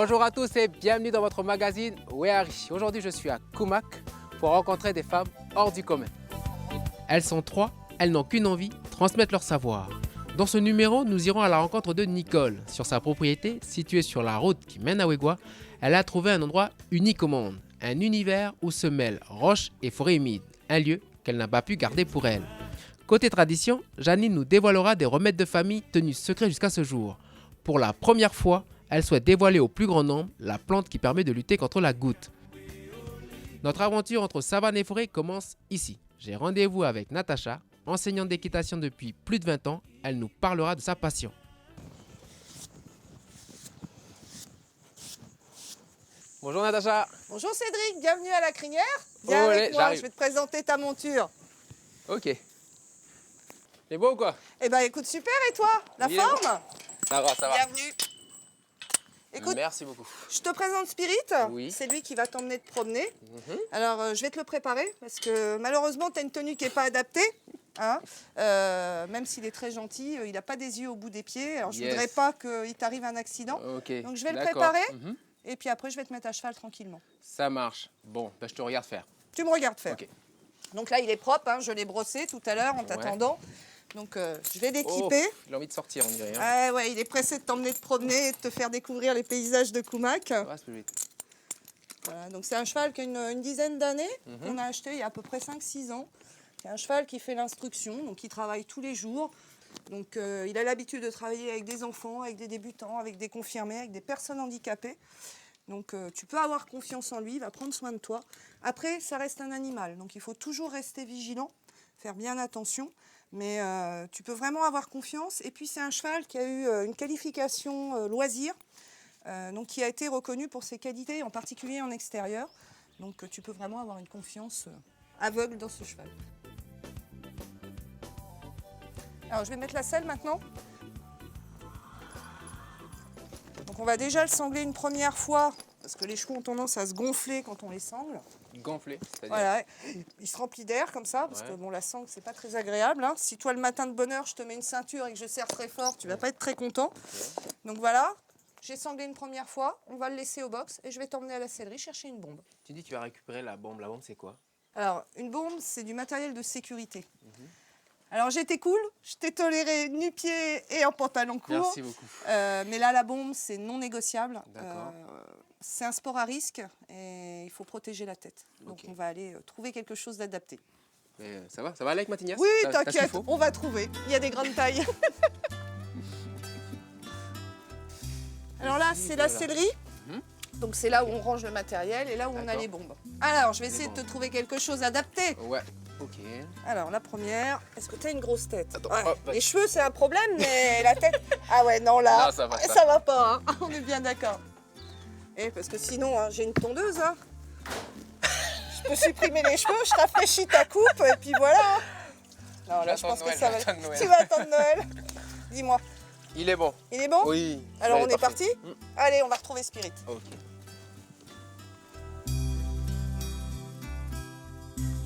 Bonjour à tous et bienvenue dans votre magazine Weari. Aujourd'hui, je suis à Kumak pour rencontrer des femmes hors du commun. Elles sont trois, elles n'ont qu'une envie, transmettre leur savoir. Dans ce numéro, nous irons à la rencontre de Nicole. Sur sa propriété, située sur la route qui mène à Wegwa, elle a trouvé un endroit unique au monde. Un univers où se mêlent roches et forêts humides. Un lieu qu'elle n'a pas pu garder pour elle. Côté tradition, Janine nous dévoilera des remèdes de famille tenus secrets jusqu'à ce jour. Pour la première fois, elle souhaite dévoiler au plus grand nombre la plante qui permet de lutter contre la goutte. Notre aventure entre savane et forêt commence ici. J'ai rendez-vous avec Natacha, enseignante d'équitation depuis plus de 20 ans. Elle nous parlera de sa passion. Bonjour Natacha. Bonjour Cédric, bienvenue à la crinière. Viens avec moi, j'arrive. je vais te présenter ta monture. Ok. C'est beau ou quoi? Eh ben écoute, super, et toi? La Il est forme? Ça va, ça va. Bienvenue. Écoute, Merci beaucoup. je te présente Spirit. Oui. C'est lui qui va t'emmener te promener. Alors, je vais te le préparer parce que malheureusement, tu as une tenue qui n'est pas adaptée. Hein. Même s'il est très gentil, il n'a pas des yeux au bout des pieds. Alors, je ne voudrais pas qu'il t'arrive un accident. Ok. Donc, je vais le D'accord. préparer. Et puis après, je vais te mettre à cheval tranquillement. Ça marche. Bon, ben, je te regarde faire. Tu me regardes faire. Ok. Donc là, il est propre. Hein. Je l'ai brossé tout à l'heure en t'attendant. Donc, je vais l'équiper. Oh, il a envie de sortir, on dirait. Hein. Ah ouais, il est pressé de t'emmener te promener et de te faire découvrir les paysages de Kumak. Ouais, Spirit. Voilà, donc c'est un cheval qui a une dizaine d'années, qu'on a acheté il y a à peu près 5-6 ans. C'est un cheval qui fait l'instruction, donc il travaille tous les jours. Donc il a l'habitude de travailler avec des enfants, avec des débutants, avec des confirmés, avec des personnes handicapées. Donc tu peux avoir confiance en lui, il va prendre soin de toi. Après, ça reste un animal, donc il faut toujours rester vigilant, faire bien attention. Mais tu peux vraiment avoir confiance. Et puis c'est un cheval qui a eu une qualification loisir, donc qui a été reconnu pour ses qualités, en particulier en extérieur. Donc tu peux vraiment avoir une confiance aveugle dans ce cheval. Alors je vais mettre la selle maintenant. Donc on va déjà le sangler une première fois, parce que les chevaux ont tendance à se gonfler quand on les sangle. Gonflé, c'est-à-dire. Voilà, il se remplit d'air comme ça, parce que bon, la sangle, c'est pas très agréable. Hein. Si toi, le matin de bonne heure, je te mets une ceinture et que je serre très fort, tu vas pas être très content. Okay. Donc voilà, j'ai sanglé une première fois, on va le laisser au box et je vais t'emmener à la sellerie chercher une bombe. Tu dis que tu vas récupérer la bombe. La bombe, c'est quoi? Alors, une bombe, c'est du matériel de sécurité. Alors j'étais cool, je t'ai toléré nu-pied et en pantalon court. Merci beaucoup. Mais là, la bombe, c'est non négociable. D'accord. C'est un sport à risque et il faut protéger la tête. Donc Okay. on va aller trouver quelque chose d'adapté. Mais ça va aller avec ma tignasse? Oui, T'as ce qu'il t'inquiète, faut? on va trouver. Il y a des grandes tailles. Alors là, c'est la sellerie. Donc c'est là où on range le matériel et là où on a les bombes. Alors, je vais essayer de te trouver quelque chose adapté. Ouais, ok. Alors, la première, est-ce que tu as une grosse tête? Attends, Ouais, hop, les cheveux, c'est un problème, mais la tête... Ah ouais, non, là, Non, ça va, ça va pas. Hein. On est bien d'accord. Et parce que sinon, hein, j'ai une tondeuse. Hein. Je peux supprimer les cheveux, je rafraîchis ta coupe, et puis voilà. Non, là, je pense que ça va... Tu vas attendre Noël. Dis-moi. Il est bon. Il est bon? Oui. Alors, on est parti. parti? Allez, on va retrouver Spirit. Ok.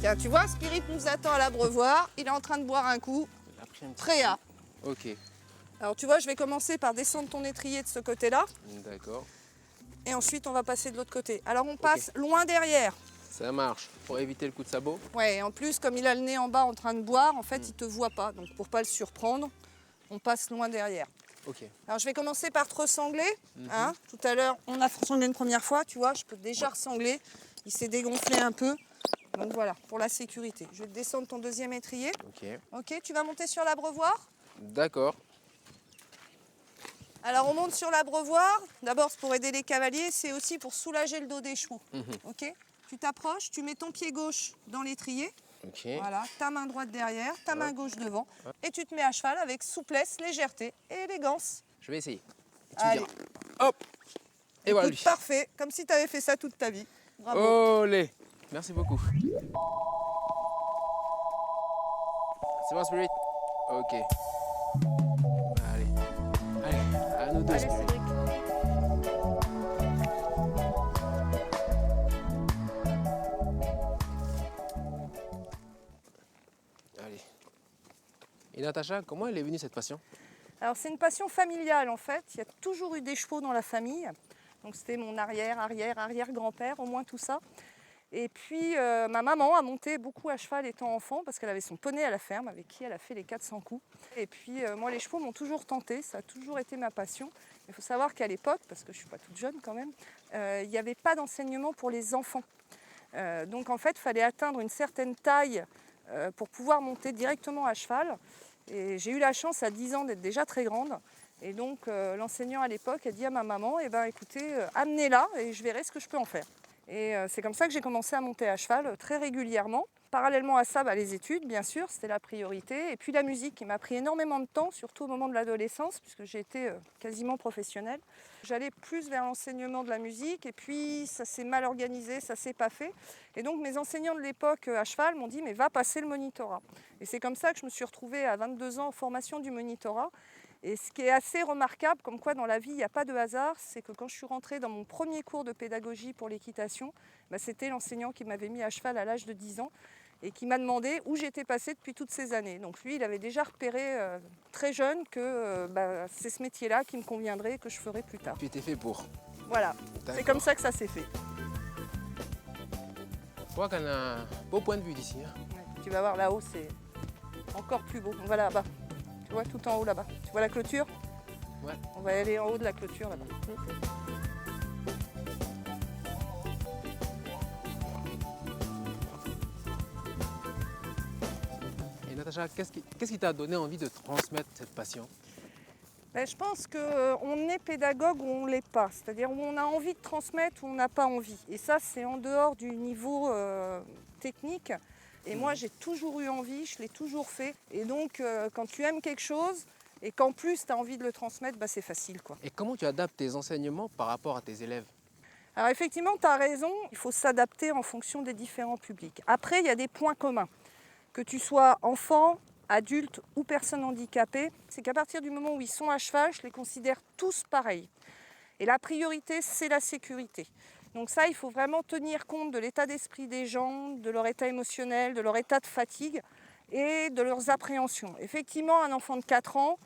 Tiens, tu vois, Spirit nous attend à l'abreuvoir. Il est en train de boire un coup. Il a pris un petit Préa. coup. Ok. Alors, tu vois, je vais commencer par descendre ton étrier de ce côté-là. D'accord. Et ensuite, on va passer de l'autre côté. Alors, on passe loin derrière. Ça marche. Pour éviter le coup de sabot. Ouais, et en plus, comme il a le nez en bas en train de boire, en fait, il ne te voit pas. Donc, pour pas le surprendre, on passe loin derrière. Ok. Alors, je vais commencer par te ressangler. Hein. Tout à l'heure, on a sanglé une première fois. Tu vois, je peux déjà ressangler. Il s'est dégonflé un peu. Donc, voilà, pour la sécurité. Je vais te descendre ton deuxième étrier. Ok. Ok, tu vas monter sur l'abreuvoir. D'accord. Alors, on monte sur l'abreuvoir. D'abord, c'est pour aider les cavaliers. C'est aussi pour soulager le dos des chevaux. Ok. Tu t'approches, tu mets ton pied gauche dans l'étrier. Ok. Voilà, ta main droite derrière, ta main gauche devant. Et tu te mets à cheval avec souplesse, légèreté et élégance. Je vais essayer. Et tu me Allez. diras. Hop. Et voilà lui. Écoute, parfait, comme si tu avais fait ça toute ta vie. Bravo. Olé. Merci beaucoup. C'est bon, Spirit? Ok. Allez. Allez, à nous deux, Allez, Spirit. Cédric. Allez. Et Natacha, comment elle est venue cette passion? Alors, c'est une passion familiale en fait. Il y a toujours eu des chevaux dans la famille. Donc c'était mon arrière-grand-père, au moins tout ça. Et puis ma maman a monté beaucoup à cheval étant enfant parce qu'elle avait son poney à la ferme avec qui elle a fait les 400 coups. Et puis moi les chevaux m'ont toujours tenté, ça a toujours été ma passion. Il faut savoir qu'à l'époque, parce que je ne suis pas toute jeune quand même, il n'y avait pas d'enseignement pour les enfants. Donc en fait il fallait atteindre une certaine taille pour pouvoir monter directement à cheval. Et j'ai eu la chance à 10 ans d'être déjà très grande. Et donc l'enseignant à l'époque a dit à ma maman, eh ben, écoutez, amenez-la et je verrai ce que je peux en faire. Et c'est comme ça que j'ai commencé à monter à cheval très régulièrement. Parallèlement à ça, les études, bien sûr, c'était la priorité. Et puis la musique qui m'a pris énormément de temps, surtout au moment de l'adolescence, puisque j'ai été quasiment professionnelle. J'allais plus vers l'enseignement de la musique et puis ça s'est mal organisé, ça s'est pas fait. Et donc mes enseignants de l'époque à cheval m'ont dit, mais va passer le monitorat. Et c'est comme ça que je me suis retrouvée à 22 ans en formation du monitorat. Et ce qui est assez remarquable, comme quoi dans la vie il n'y a pas de hasard, c'est que quand je suis rentrée dans mon premier cours de pédagogie pour l'équitation, c'était l'enseignant qui m'avait mis à cheval à l'âge de 10 ans et qui m'a demandé où j'étais passée depuis toutes ces années. Donc lui, il avait déjà repéré très jeune que c'est ce métier-là qui me conviendrait et que je ferais plus tard. Tu étais fait pour. Voilà, c'est comme ça que ça s'est fait. Je vois qu'on a un beau point de vue d'ici. Hein. Ouais, tu vas voir là-haut, c'est encore plus beau. On va là-bas. Tu vois, tout en haut là-bas. Tu vois la clôture? Ouais. On va aller en haut de la clôture là-bas. Et Natacha, qu'est-ce qui t'a donné envie de transmettre cette passion? Je pense qu'on est pédagogue ou on ne l'est pas. C'est-à-dire où on a envie de transmettre ou on n'a pas envie. Et ça, c'est en dehors du niveau technique. Et moi, j'ai toujours eu envie, je l'ai toujours fait. Et donc, quand tu aimes quelque chose et qu'en plus, tu as envie de le transmettre, c'est facile, quoi. Et comment tu adaptes tes enseignements par rapport à tes élèves? Alors effectivement, tu as raison, il faut s'adapter en fonction des différents publics. Après, il y a des points communs. Que tu sois enfant, adulte ou personne handicapée, c'est qu'à partir du moment où ils sont à cheval, je les considère tous pareils. Et la priorité, c'est la sécurité. Donc ça, il faut vraiment tenir compte de l'état d'esprit des gens, de leur état émotionnel, de leur état de fatigue et de leurs appréhensions. Effectivement, un enfant de 4 ans,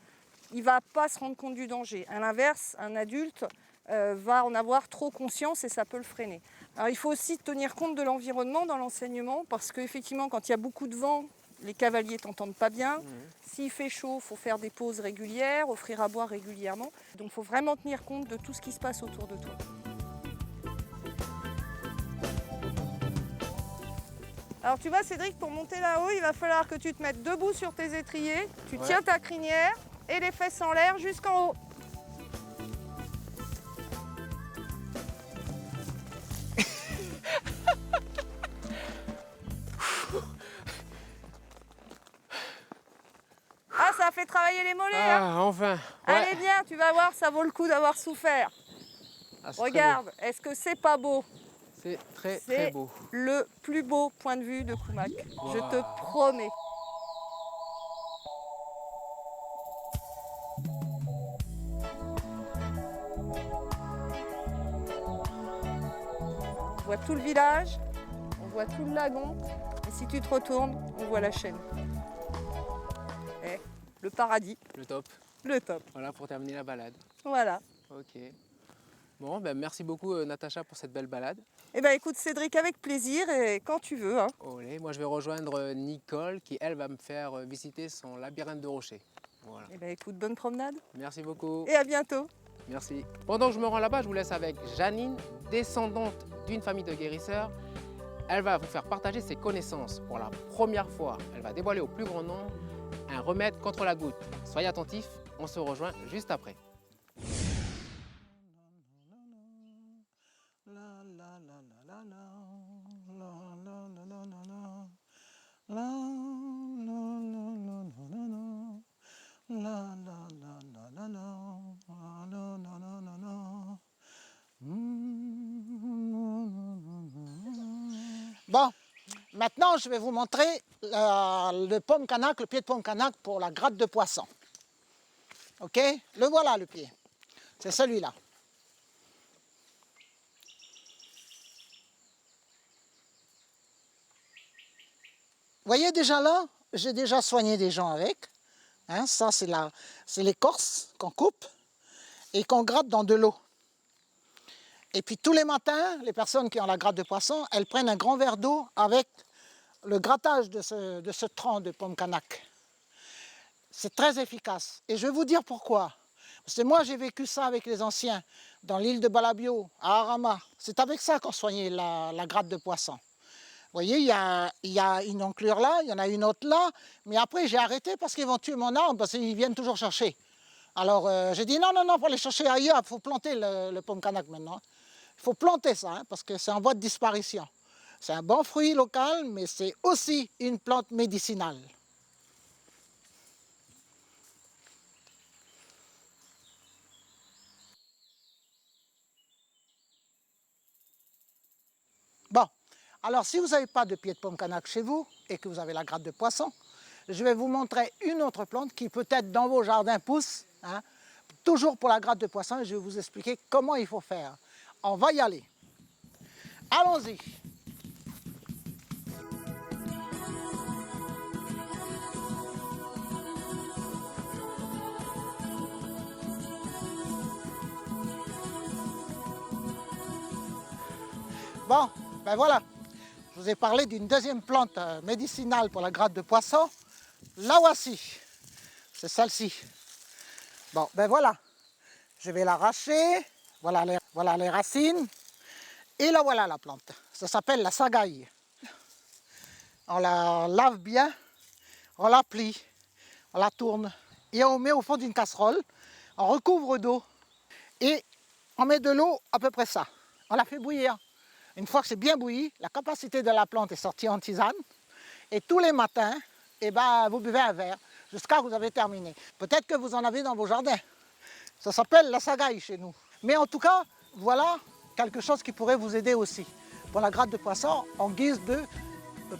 il ne va pas se rendre compte du danger. À l'inverse, un adulte va en avoir trop conscience et ça peut le freiner. Alors il faut aussi tenir compte de l'environnement dans l'enseignement parce qu'effectivement, quand il y a beaucoup de vent, les cavaliers ne t'entendent pas bien. S'il fait chaud, il faut faire des pauses régulières, offrir à boire régulièrement. Donc il faut vraiment tenir compte de tout ce qui se passe autour de toi. Alors tu vois Cédric, pour monter là-haut, il va falloir que tu te mettes debout sur tes étriers, tu tiens ta crinière et les fesses en l'air jusqu'en haut. Ah, ça a fait travailler les mollets, hein. Enfin. Ouais. Allez viens, tu vas voir, ça vaut le coup d'avoir souffert. Ah, Regarde, est-ce que c'est pas beau? C'est très beau. C'est le plus beau point de vue de Koumak, je te promets. On voit tout le village, on voit tout le lagon, et si tu te retournes, on voit la chaîne. Le paradis. Le top. Le top. Voilà pour terminer la balade. Voilà. Ok. Bon, merci beaucoup Natacha pour cette belle balade. Eh bien écoute Cédric, avec plaisir et quand tu veux. Hein. Olé. Moi je vais rejoindre Nicole qui elle va me faire visiter son labyrinthe de rochers. Voilà. Eh bien écoute, bonne promenade. Merci beaucoup. Et à bientôt. Merci. Pendant que je me rends là-bas, je vous laisse avec Janine, descendante d'une famille de guérisseurs. Elle va vous faire partager ses connaissances. Pour la première fois, elle va dévoiler au plus grand nombre un remède contre la goutte. Soyez attentifs, on se rejoint juste après. Bon, maintenant je vais vous montrer le pomme canaque, le pied de pomme canaque pour la gratte de poisson. Ok? Le voilà le pied. C'est celui-là. Vous voyez déjà là, j'ai déjà soigné des gens avec. Hein, ça c'est l'écorce qu'on coupe et qu'on gratte dans de l'eau. Et puis tous les matins, les personnes qui ont la gratte de poisson, elles prennent un grand verre d'eau avec le grattage de ce tronc de pomme Kanak. C'est très efficace. Et je vais vous dire pourquoi. Parce que moi, j'ai vécu ça avec les anciens, dans l'île de Balabio, à Arama. C'est avec ça qu'on soignait la gratte de poisson. Vous voyez, il y a une enclure là, il y en a une autre là, mais après j'ai arrêté parce qu'ils vont tuer mon arbre, parce qu'ils viennent toujours chercher. Alors j'ai dit non, pour les chercher ailleurs, il faut planter le pomme Kanak maintenant. Il faut planter ça, hein, parce que c'est en voie de disparition. C'est un bon fruit local, mais c'est aussi une plante médicinale. Bon, alors si vous n'avez pas de pied de pomme Kanak chez vous et que vous avez la gratte de poisson, je vais vous montrer une autre plante qui peut-être dans vos jardins pousse, hein, toujours pour la gratte de poisson, et je vais vous expliquer comment il faut faire. On va y aller. Allons-y. Bon, ben voilà, je vous ai parlé d'une deuxième plante médicinale pour la gratte de poisson. La voici, c'est celle-ci. Bon, ben voilà, je vais l'arracher, voilà les racines, et là voilà la plante. Ça s'appelle la sagaï. On la lave bien, on la plie, on la tourne, et on met au fond d'une casserole, on recouvre d'eau, et on met de l'eau à peu près ça. On la fait bouillir. Une fois que c'est bien bouilli, la capacité de la plante est sortie en tisane. Et tous les matins, eh ben, vous buvez un verre jusqu'à ce que vous avez terminé. Peut-être que vous en avez dans vos jardins. Ça s'appelle la sagaï chez nous. Mais en tout cas, voilà quelque chose qui pourrait vous aider aussi pour la gratte de poisson en guise de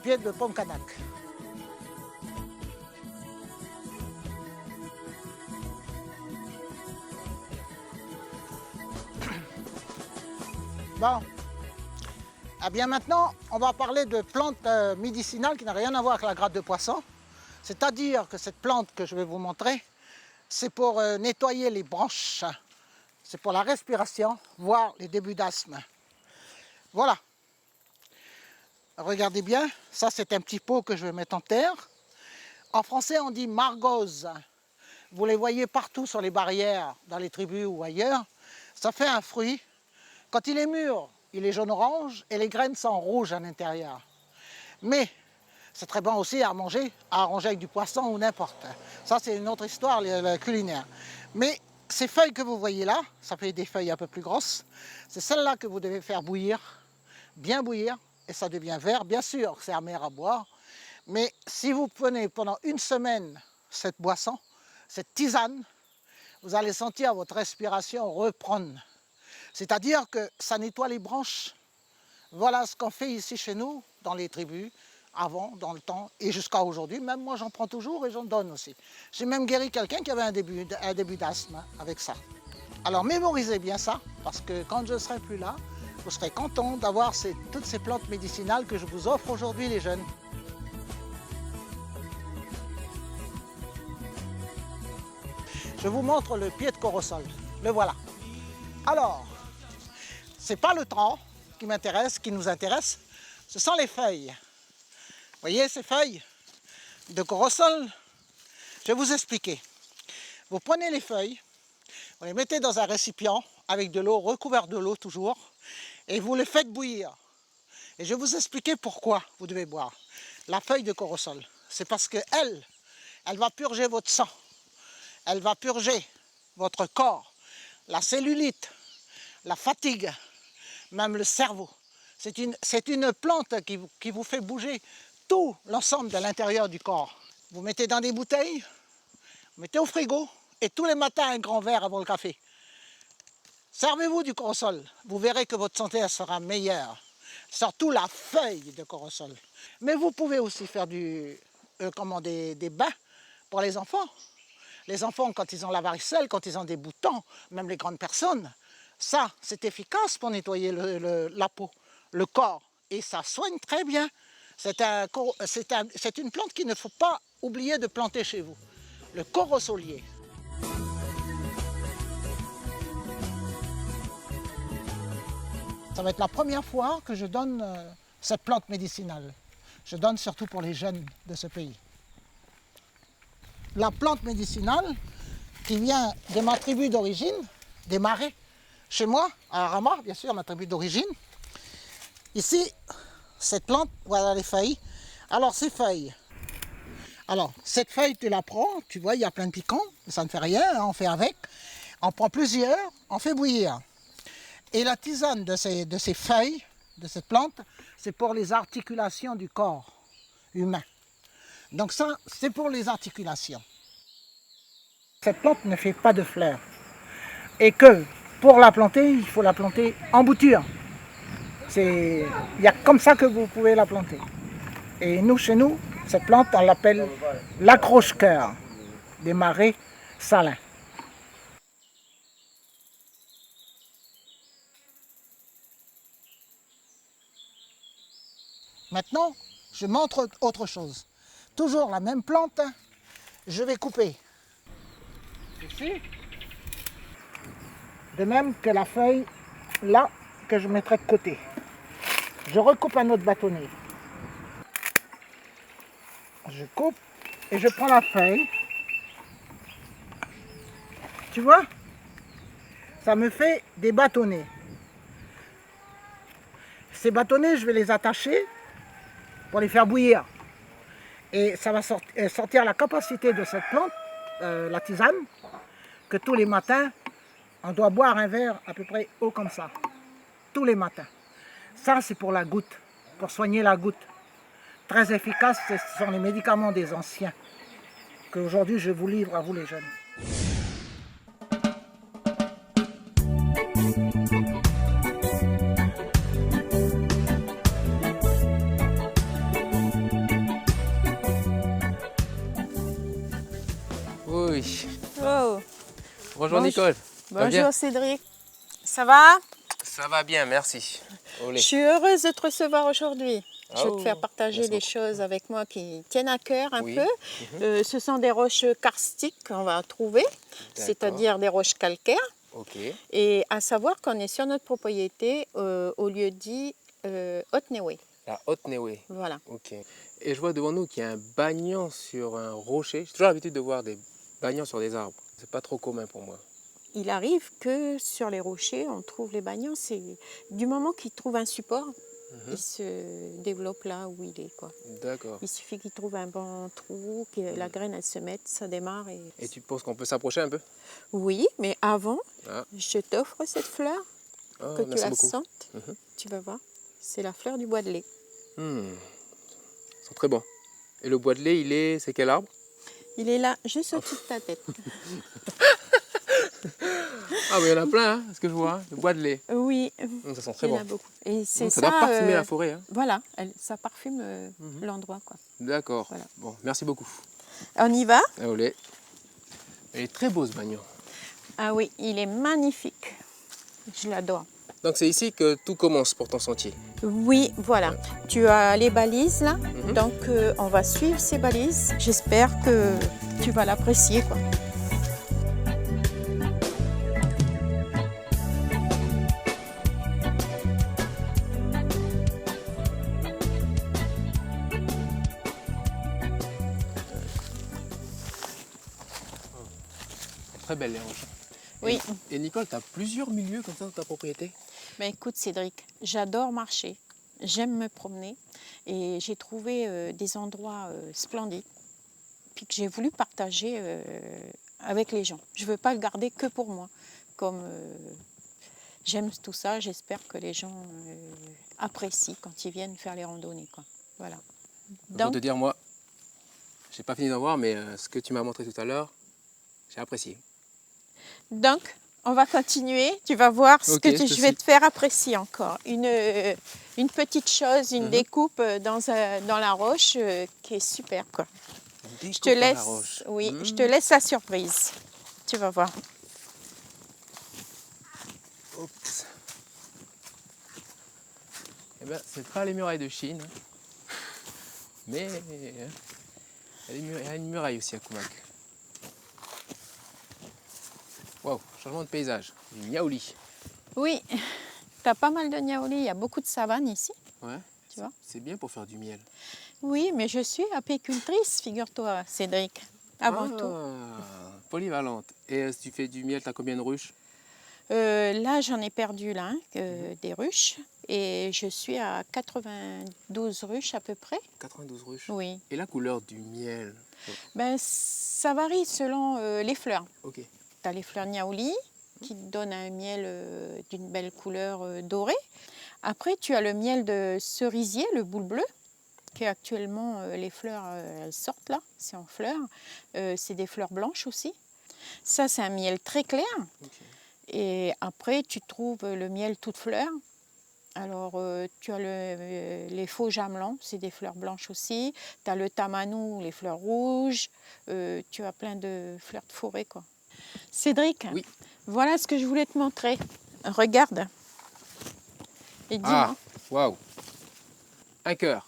pied de pomme Kanak. Bon. Eh bien maintenant, on va parler de plantes médicinales qui n'ont rien à voir avec la gratte de poisson. C'est-à-dire que cette plante que je vais vous montrer, c'est pour nettoyer les branches, c'est pour la respiration, voire les débuts d'asthme. Voilà. Regardez bien, ça c'est un petit pot que je vais mettre en terre. En français on dit margose. Vous les voyez partout sur les barrières, dans les tribus ou ailleurs. Ça fait un fruit. Quand il est mûr, il est jaune-orange et les graines sont rouges à l'intérieur. Mais c'est très bon aussi à manger avec du poisson ou n'importe. Ça, c'est une autre histoire culinaire. Mais ces feuilles que vous voyez là, ça fait des feuilles un peu plus grosses, c'est celles-là que vous devez faire bouillir, bien bouillir, et ça devient vert. Bien sûr, c'est amer à boire. Mais si vous prenez pendant une semaine cette boisson, cette tisane, vous allez sentir votre respiration reprendre. C'est-à-dire que ça nettoie les branches. Voilà ce qu'on fait ici chez nous, dans les tribus, avant, dans le temps, et jusqu'à aujourd'hui. Même moi, j'en prends toujours et j'en donne aussi. J'ai même guéri quelqu'un qui avait un début d'asthme avec ça. Alors mémorisez bien ça, parce que quand je ne serai plus là, vous serez contents d'avoir toutes ces plantes médicinales que je vous offre aujourd'hui, les jeunes. Je vous montre le pied de corosol. Le voilà. Alors, ce n'est pas le tronc qui m'intéresse, qui nous intéresse, ce sont les feuilles. Vous voyez ces feuilles de corosol? Je vais vous expliquer. Vous prenez les feuilles, vous les mettez dans un récipient avec de l'eau, recouvert de l'eau toujours, et vous les faites bouillir. Et je vais vous expliquer pourquoi vous devez boire la feuille de corosol. C'est parce qu'elle va purger votre sang, elle va purger votre corps, la cellulite, la fatigue, même le cerveau. C'est une plante qui vous fait bouger tout l'ensemble de l'intérieur du corps. Vous mettez dans des bouteilles, vous mettez au frigo, et tous les matins un grand verre avant le café. Servez-vous du corosol, vous verrez que votre santé sera meilleure. Surtout la feuille de corosol. Mais vous pouvez aussi faire des bains pour les enfants. Les enfants, quand ils ont la varicelle, quand ils ont des boutons, même les grandes personnes, ça, c'est efficace pour nettoyer la peau, le corps. Et ça soigne très bien. C'est une plante qu'il ne faut pas oublier de planter chez vous. Le corosolier. Ça va être la première fois que je donne cette plante médicinale. Je donne surtout pour les jeunes de ce pays. La plante médicinale qui vient de ma tribu d'origine, des Marais, chez moi, à Arama, bien sûr, ma tribu d'origine. Ici, cette plante, voilà les feuilles. Alors ces feuilles, cette feuille tu la prends, tu vois, il y a plein de piquants, mais ça ne fait rien, hein, on fait avec. On prend plusieurs, on fait bouillir. Et la tisane de ces feuilles, de cette plante, c'est pour les articulations du corps humain. Donc ça, c'est pour les articulations. Cette plante ne fait pas de fleurs. Et que pour la planter, il faut la planter en bouture. Il y a comme ça que vous pouvez la planter. Et nous, chez nous, cette plante, on l'appelle l'accroche-cœur des marais salins. Maintenant, je montre autre chose. Toujours la même plante, je vais couper. Ici. De même que la feuille, là, que je mettrai de côté. Je recoupe un autre bâtonnet. Je coupe et je prends la feuille. Tu vois? Ça me fait des bâtonnets. Ces bâtonnets, je vais les attacher pour les faire bouillir. Et ça va sortir la capacité de cette plante, la tisane, que tous les matins, on doit boire un verre à peu près haut comme ça. Tous les matins. Ça, c'est pour la goutte, pour soigner la goutte. Très efficace, ce sont les médicaments des anciens, qu'aujourd'hui je vous livre à vous les jeunes. Oui. Oh. Bonjour Nicole. Ça va bien? Bonjour Cédric. Ça va? Ça va bien, merci. Olé. Je suis heureuse de te recevoir aujourd'hui. Je vais Oh, te faire partager merci des beaucoup. choses avec moi qui tiennent à cœur un Oui. peu. Ce sont des roches karstiques qu'on va trouver, c'est-à-dire des roches calcaires. Ok. Et à savoir qu'on est sur notre propriété au lieu dit Haute-Néoué. La Haute-Néoué. Voilà. Ok. Et je vois devant nous qu'il y a un bagnon sur un rocher. J'ai toujours l'habitude de voir des bagnons sur des arbres. C'est pas trop commun pour moi. Il arrive que sur les rochers, on trouve les bagnons. C'est du moment qu'ils trouvent un support, il se développe là où il est, quoi. D'accord. Il suffit qu'il trouve un bon trou, que la graine elle se mette, ça démarre. Et tu penses qu'on peut s'approcher un peu? Oui, mais avant, Ah. je t'offre cette fleur, Oh, que tu merci la beaucoup. sentes. Tu vas voir, c'est la fleur du bois de lait. Ils sont très bons. Et le bois de lait, c'est quel arbre? Il est là, juste au-dessus de ta tête. Ah, mais il y en a plein, hein, ce que je vois. Le bois de lait. Oui, Ça sent très il y en bon. a beaucoup. Et c'est Ça doit parfumer la forêt. Hein. Voilà, ça parfume l'endroit, quoi. D'accord. Voilà. Bon, merci beaucoup. On y va? Ah, olé. Il est très beau ce bagnon. Ah oui, il est magnifique. Je l'adore. Donc c'est ici que tout commence pour ton sentier. Oui, voilà. Tu as les balises là, donc on va suivre ces balises. J'espère que tu vas l'apprécier, quoi. Très belle les roches. Oui. Et Nicole, tu as plusieurs milieux comme ça dans ta propriété? Ben écoute Cédric, j'adore marcher, j'aime me promener et j'ai trouvé des endroits splendides puis que j'ai voulu partager avec les gens. Je ne veux pas le garder que pour moi. Comme j'aime tout ça, j'espère que les gens apprécient quand ils viennent faire les randonnées, quoi. Voilà. Pour te dire, moi, j'ai pas fini d'en voir, mais ce que tu m'as montré tout à l'heure, j'ai apprécié. Donc, on va continuer. Tu vas voir ce Ok, que je je vais te faire apprécier encore. Une petite chose, une découpe dans la roche qui est super, quoi. Je te laisse, oui, je te laisse la surprise. Tu vas voir. Oups. Eh ben, c'est pas les murailles de Chine, mais il y a une muraille aussi à Koumak. Waouh, changement de paysage. Du Niaouli. Oui, Tu as pas mal de niaouli, il y a beaucoup de savane ici. Ouais. Tu vois? C'est bien pour faire du miel. Oui, mais je suis apicultrice, figure-toi, Cédric, avant tout. Polyvalente. Et si tu fais du miel, tu as combien de ruches? Là, j'en ai perdu là, des ruches, et je suis à 92 ruches à peu près. 92 ruches. Oui. Et la couleur du miel? Ben, ça varie selon les fleurs. Ok. Tu as les fleurs niaouli qui donnent un miel d'une belle couleur dorée. Après, tu as le miel de cerisier, le boule bleu, qui est actuellement, les fleurs, elles sortent là, c'est en fleurs. C'est des fleurs blanches aussi. Ça, c'est un miel très clair. Okay. Et après, tu trouves le miel toute fleur. Alors, tu as les faux jamelans, c'est des fleurs blanches aussi. Tu as le tamanou, les fleurs rouges. Tu as plein de fleurs de forêt, quoi. Cédric, oui. Voilà ce que je voulais te montrer. Regarde. Et dis-moi. Ah, waouh. Un cœur.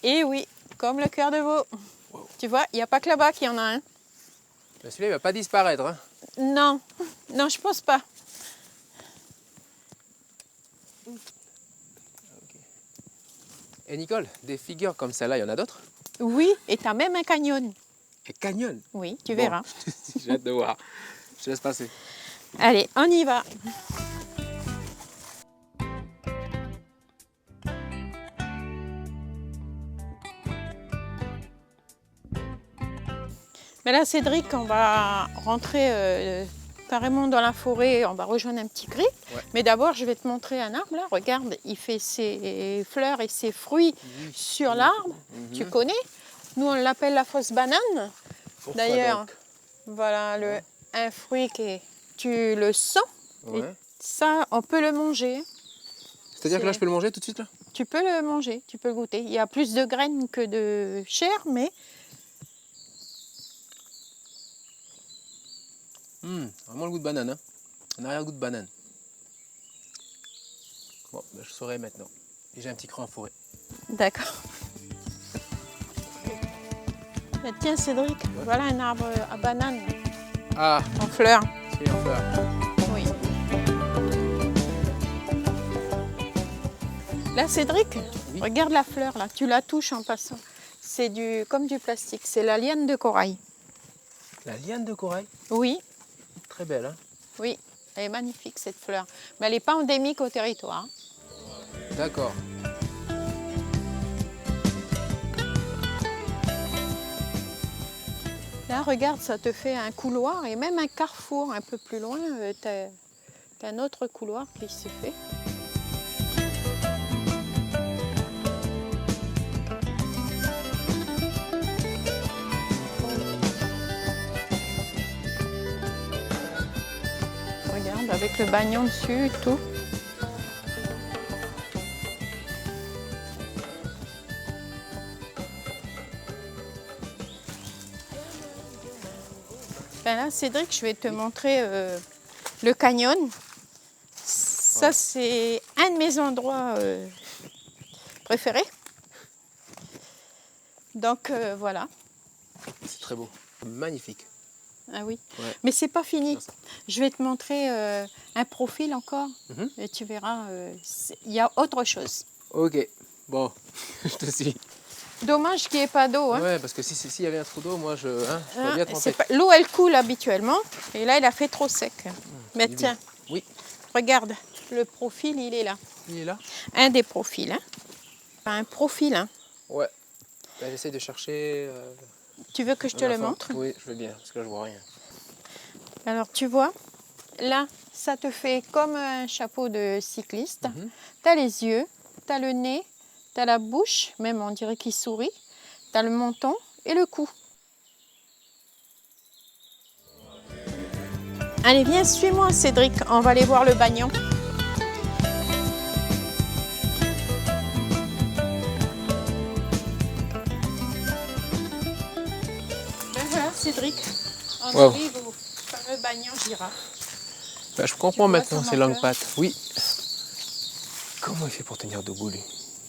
Et oui, comme le cœur de veau. Wow. Tu vois, il n'y a pas que là-bas qu'il y en a un. Celui-là, il ne va pas disparaître. Hein. Non, non, je pense pas. Okay. Et Nicole, des figures comme celle-là, il y en a d'autres? Oui, et tu as même un canyon. Un canyon? Oui, tu verras. J'ai hâte de voir. Je te laisse passer. Allez, on y va. Mais là, Cédric, on va rentrer carrément dans la forêt. On va rejoindre un petit cric. Ouais. Mais d'abord, je vais te montrer un arbre. Là, regarde, il fait ses fleurs et ses fruits sur l'arbre. Tu connais? Nous, on l'appelle la fausse banane. D'ailleurs, voilà un fruit tu le sens. Ouais. Et ça, on peut le manger. C'est-à-dire que là, je peux le manger tout de suite là? Tu peux le manger, tu peux le goûter. Il y a plus de graines que de chair, mais... Vraiment le goût de banane, hein. Un arrière-goût de banane. Bon, ben, je saurai maintenant. Et j'ai un petit cran en forêt. D'accord. Tiens Cédric, voilà un arbre à banane Ah, en fleurs. c'est en fleurs. Oui. Là Cédric, Oui. regarde la fleur là, tu la touches en passant. C'est comme du plastique, c'est la liane de corail. La liane de corail? Oui, Très belle, hein? oui, elle est magnifique cette fleur. Mais elle n'est pas endémique au territoire. D'accord. Là, regarde, ça te fait un couloir et même un carrefour un peu plus loin. Tu as un autre couloir qui s'est fait. Regarde, avec le bagnon dessus et tout. Ben là, Cédric, je vais te montrer le canyon. Ça, c'est un de mes endroits préférés. Donc, voilà. C'est très beau. Magnifique. Ah oui. Ouais. Mais c'est pas fini. Ça. Je vais te montrer un profil encore. Et tu verras, il y a autre chose. Ok. Bon, je te suis. Dommage qu'il n'y ait pas d'eau. Hein. Ouais, parce que s'il y avait un trou d'eau, moi, je pourrais bien tremper. L'eau, elle coule habituellement. Et là, il a fait trop sec. Mais il est tiens, bien. Oui. regarde, le profil, il est là. Il est là? Un des profils. Hein. Un profil. Hein. Ouais. Là, j'essaie de chercher. Tu veux que je te le montre? Oui, je veux bien, parce que là, je vois rien. Alors, tu vois, là, ça te fait comme un chapeau de cycliste. Tu as les yeux, tu as le nez, tu as la bouche, même on dirait qu'il sourit. Tu as le menton et le cou. Allez, viens, suis-moi, Cédric. On va aller voir le bagnon. Ben voilà, Cédric. On arrive au fameux bagnon girafe. Bah, je comprends maintenant son ces longues ampleur. pattes. Oui. Comment il fait pour tenir debout, lui?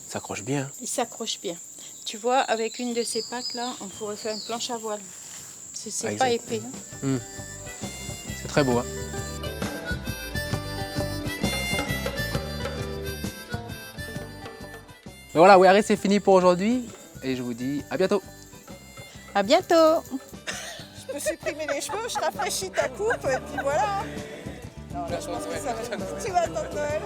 Il s'accroche bien. Il s'accroche bien. Tu vois, avec une de ces pattes là, on pourrait faire une planche à voile. C'est pas exact. épais. Hein. C'est très beau. Hein. Mais voilà, Wehari, c'est fini pour aujourd'hui. Et je vous dis à bientôt. À bientôt. Je peux supprimer les cheveux, je rafraîchis ta coupe et puis voilà. Non, là, je pense que ça va. Tu vas attendre Noël.